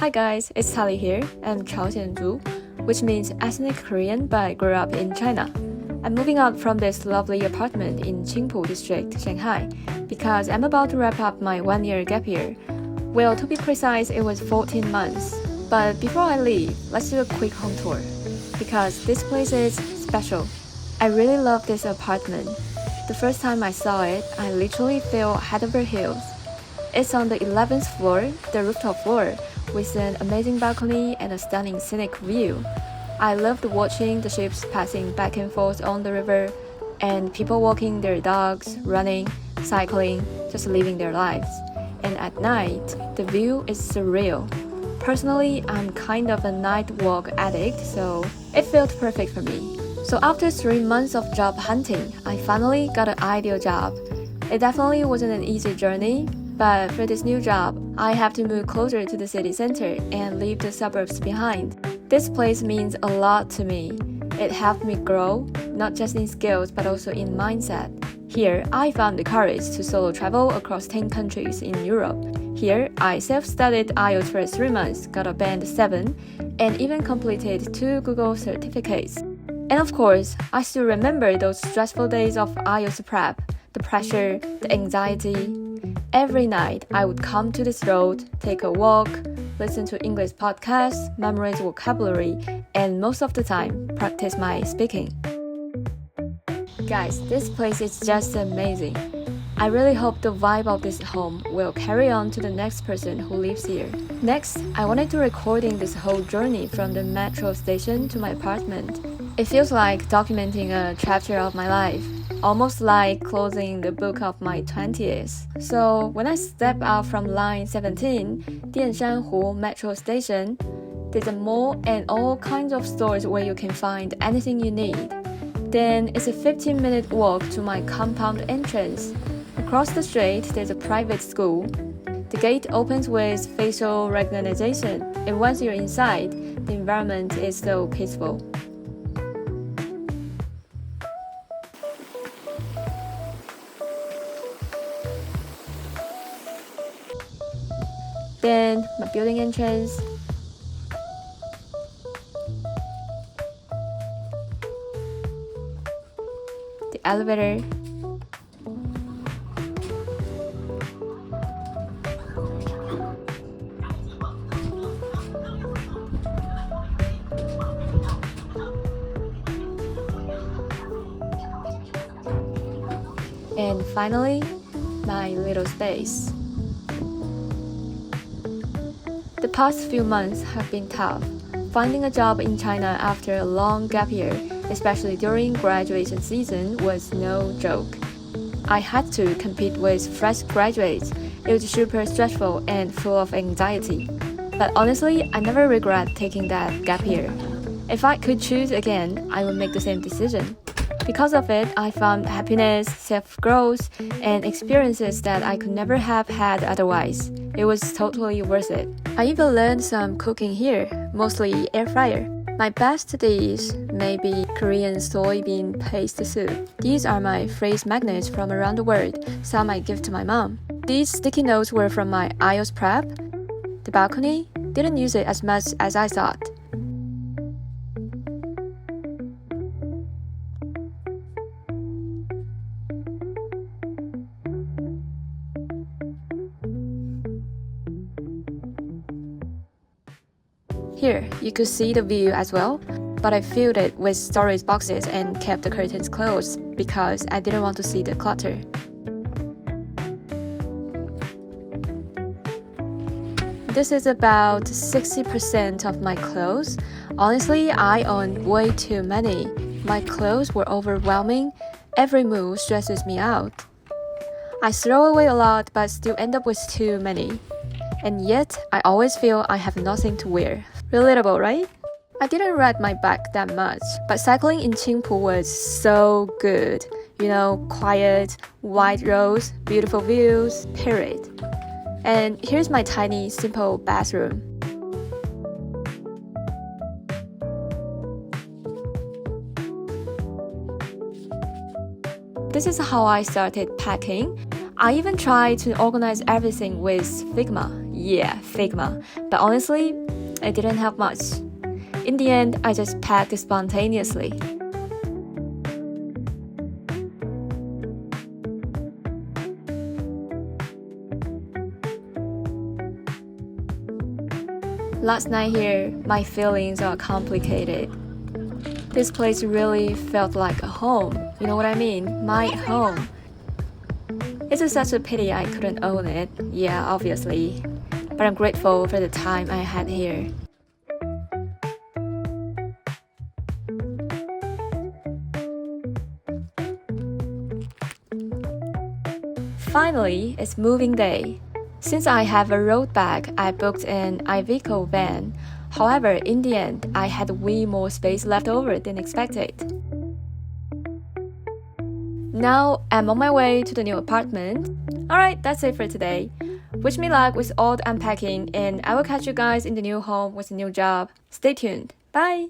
Hi guys, it's Tali here. I'm Chaoxianzhu, which means ethnic Korean but grew up in China. I'm moving out from this lovely apartment in Qingpu district, Shanghai, because I'm about to wrap up my 1-year gap year. Well, to be precise, it was 14 months. But before I leave, let's do a quick home tour, because this place is special. I really love this apartment. The first time I saw it, I literally fell head over heels. It's on the 11th floor, the rooftop floor, with an amazing balcony and a stunning scenic view. I loved watching the ships passing back and forth on the river, and people walking their dogs, running, cycling, just living their lives. And at night, the view is surreal. Personally, I'm kind of a night walk addict, so it felt perfect for me. So after 3 months of job hunting, I finally got an ideal job. It definitely wasn't an easy journey, but for this new job, I have to move closer to the city center and leave the suburbs behind. This place means a lot to me. It helped me grow, not just in skills but also in mindset. Here, I found the courage to solo travel across 10 countries in Europe. Here, I self-studied IELTS for 3 months, got a band 7, and even completed 2 Google certificates. And of course, I still remember those stressful days of IELTS prep, the pressure, the anxiety. Every night, I would come to this road, take a walk, listen to English podcasts, memorize vocabulary, and most of the time, practice my speaking. Guys, this place is just amazing. I really hope the vibe of this home will carry on to the next person who lives here. Next, I wanted to recording this whole journey from the metro station to my apartment. It feels like documenting a chapter of my life, almost like closing the book of my 20s. So when I step out from line 17, Dianshanhu metro station, there's a mall and all kinds of stores where you can find anything you need. Then it's a 15-minute walk to my compound entrance. Across the street, there's a private school. The gate opens with facial recognition, and once you're inside, the environment is so peaceful. Then my building entrance. The elevator. And finally, my little space. The past few months have been tough. Finding a job in China after a long gap year, especially during graduation season, was no joke. I had to compete with fresh graduates. It was super stressful and full of anxiety. But honestly, I never regret taking that gap year. If I could choose again, I would make the same decision. Because of it, I found happiness, self-growth, and experiences that I could never have had otherwise. It was totally worth it. I even learned some cooking here, mostly air fryer. My best dish may be Korean soybean paste soup. These are my phrase magnets from around the world, some I give to my mom. These sticky notes were from my IELTS prep. The balcony, didn't use it as much as I thought. Here, you could see the view as well, but I filled it with storage boxes and kept the curtains closed because I didn't want to see the clutter. This is about 60% of my clothes. Honestly, I own way too many. My clothes were overwhelming. Every move stresses me out. I throw away a lot but still end up with too many. And yet, I always feel I have nothing to wear. Relatable, right? I didn't ride my bike that much, but cycling in Qingpu was so good. You know, quiet, wide roads, beautiful views, period. And here's my tiny, simple bathroom. This is how I started packing. I even tried to organize everything with Figma. Yeah, Figma. But honestly, it didn't help much. In the end, I just packed spontaneously. Last night here, my feelings are complicated. This place really felt like a home. You know what I mean? My home. It's such a pity I couldn't own it. Yeah, obviously. But I'm grateful for the time I had here. Finally, it's moving day. Since I have a road bag, I booked an Iveco van. However, in the end, I had way more space left over than expected. Now, I'm on my way to the new apartment. Alright, that's it for today. Wish me luck with all the unpacking, and I will catch you guys in the new home with a new job. Stay tuned. Bye!